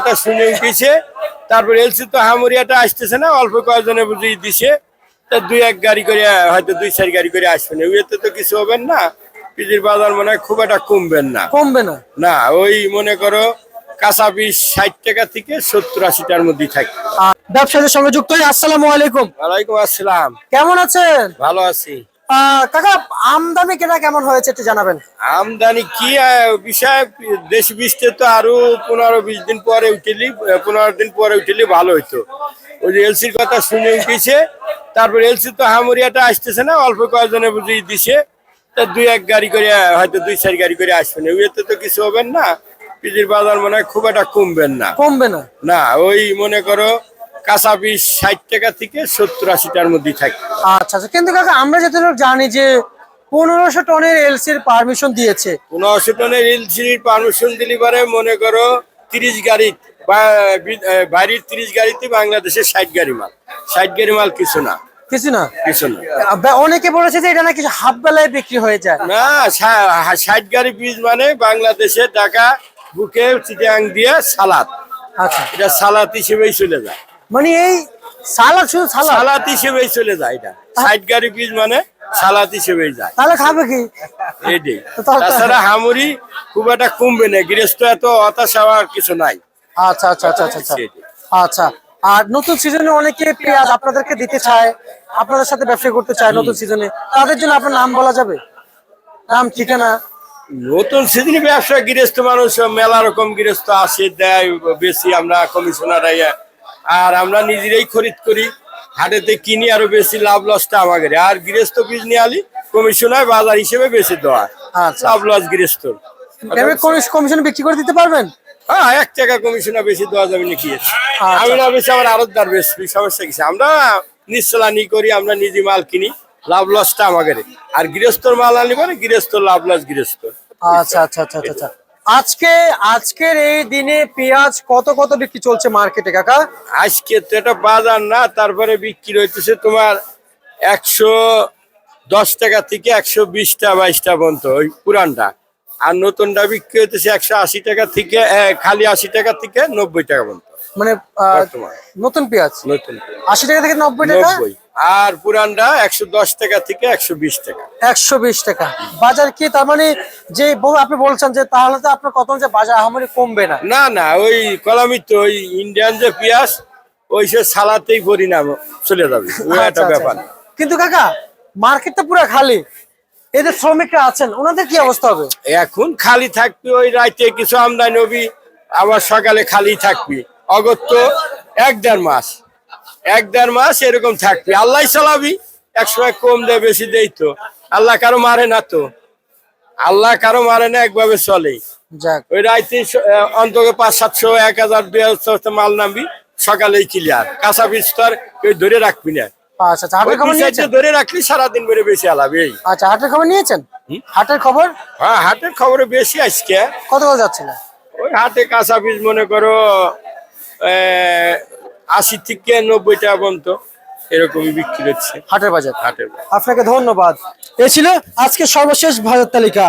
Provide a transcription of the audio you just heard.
কথা শুনে উঠেছে। তারপর এলসি তো হামুরিয়াটা আসতেছে না, অল্প কয়েকজনে বুঝিয়ে দিছে। তা দুই এক গাড়ি করে হয়তো 2-4 গাড়ি করে আসবে না, ওইতে তো কিছু হবেন না। পিজির বাজার মনে হয় খুব একটা কমবেন না। কমবে না? না, ওই মনে করো কাঁচা পিস 60 টাকা থেকে 70-80 টাকার মধ্যে থাকে। ব্যবসায়ীদের সঙ্গে যুক্ত হয়ে আসসালামু আলাইকুম। ওয়ালাইকুম আসসালাম। কেমন আছেন? ভালো আছি। কাকা, আমদানি কেনা কেমন হয়েছে একটু জানাবেন। আমদানি কি বিষয়, দেশ বৃষ্টি তো আরো 15-20 দিন পরে উঠেলি, 15 দিন পরে উঠেলি ভালো হইতো। ওই যে এলসির কথা শুনে উঠেছে। তারপর এলসি তো হামুরিয়াটা আসতেছে না, অল্প কয়েকজনে বুঝিয়ে দিছে। তা দুই এক গাড়ি করে হয়তো 2-4 গাড়ি করে আসবে না, ওইতে তো কিছু হবেন না। পিজির বাজার মনে হয় খুব একটা কমবেন না। কমবে না? না, ওই মনে করো কাঁচা পিস 60 টাকা থেকে 70-80 টাকার মধ্যে থাকে। আচ্ছা আচ্ছা, কিন্তু কাকা আমরা যতটুকু জানি যে 1500 টনের এলসির পারমিশন দিয়েছে। 1500 টনের এলসির পারমিশন দিলি পারে মনে করো 30 গাড়ি বা বাইরের 30 গাড়িতে বাংলাদেশের 60 গাড়ি মাল। 60 গাড়ি মাল কিছু না, কিছু না? কিছু না। অনেকে বলেছে যে এটা নাকি হাফ বেলায় বিক্রি হয়ে যায়। না, 60 গাড়ি বীজ মানে বাংলাদেশে ঢাকা বুকে চিটাং দিয়ে সালাদ। আচ্ছা, এটা সালাদ হিসেবেই চলে যায়। মানে এই সালাদ, শুধু সালাদ? সালাদ হিসেবেই চলে যায় এটা। 60 গাড়ি বীজ মানে সালাদ হিসেবেই যায়। তাহলে খাবে কি? এইটাই। তাছাড়া হামুরি খুব একটা কমবে না, গৃহস্থ এত হতাশ হওয়ার কিছু নাই। আচ্ছা আচ্ছা আচ্ছা আচ্ছা আচ্ছা আচ্ছা। আর নতুন সিজনে অনেকে পেঁয়াজ আপনাদেরকে দিতে চায়, আপনাদের সাথে ব্যবসা করতে চায় নতুন সিজনে, তাদের জন্য আপনার নাম বলা যাবে? নাম, ঠিকানা? নতুন সিজনি ব্যবসা, গৃহস্থ মানুষ মেলা রকম গৃহস্থ আসে, দেয় বেশি, আমরা কমিশনার আর আমরা নিজেরাই খরিদ করি, হাটেতে কিনি, আরো বেশি লাভ লসটা আমাদের। আর গৃহস্থ বীজ নিয়ে আলি কমিশনার বাজার হিসেবে বেশি দেওয়া, আচ্ছা, লাভ লস গৃহস্থ। কমিশনে বিক্রি করে দিতে পারবেন? হ্যাঁ, 1 টাকা কমিশনে বেশি দেওয়া যাবে নাকি? আমি না বেশি, আমার আরতদার বেশি, সমস্যা কিছু। আমরা নিশ্চলানি করি, আমরা নিজে মাল কিনি, লাভ লসটা আমাদের। আর গৃহস্থর মাল আনি মানে গৃহস্থ লাভ লস গৃহস্থ। আচ্ছা আচ্ছা আচ্ছা আচ্ছা। আজকের এই দিনে পেঁয়াজ কত কত বিক্রি চলছে মার্কেটে কাকা? আজকে তো এটা বাজার না, তারপরে বিক্রি হইতেছে তোমার 110 টাকা থেকে 120-22 পর্যন্ত ওই পুরানটা। আর নতুনটা বিক্রি হইতেছে 180 টাকা থেকে খালি 80 টাকা থেকে 90 টাকা পর্যন্ত। মানে নতুন পেঁয়াজ নতুন 80 টাকা থেকে 90 টাকা, 90। আর পুরানটা 110 টাকা থেকে 120 টাকা। 120 টাকা। বাজার কি তার মানে যে আপনি বলছেন যে তাহলে তো আপনার কত যে বাজার আমাদের কমবে না? না না, ওই কলামি তো ওই ইন্ডিয়ান যে পেঁয়াজ, ওই সে সালাতেই পরিণাম চলে যাবে, ওই একটা ব্যাপার। কিন্তু কাকা মার্কেটটা পুরো খালি, এদের শ্রমিকরা আছেন, ওনাদের কি অবস্থা হবে? এখন খালি থাকবি, ওই রাতে কিছু আমদানি হবি, আবার সকালে খালি থাকবি। অগত্য 1-1.5 মাস এরকম থাকবি, আল্লাহ চালাবি। একসময় কম দেয় বেশি দেই তো, আল্লাহ কারো মারে না তো, আল্লাহ কারো মারে না, একভাবে চলে। যাক, ওই রাতে অন্তত 500-700-1000 মাল নামবি, সকালেই ক্লিয়ার। কাঁচা বীজ তো আর কেউ ধরে রাখবি না। আচ্ছা আচ্ছা। হাটের খবর নিয়েছেন? ধরে রাখলি সারাদিন বেড়ে বেশি আলাবি। এই আচ্ছা, হাটের খবর নিয়েছেন? হাটের খবর? হ্যাঁ, হাটের খবরে বেশি আজকে। কত কত যাচ্ছে না? ওই হাটে কাঁচা বীজ মনে করো 80 থেকে 90 টাকা পর্যন্ত এরকমই বিক্রি হচ্ছে হাটের বাজার। হাটের। আপনাকে ধন্যবাদ। এ ছিল আজকে সর্বশেষ বাজার তালিকা।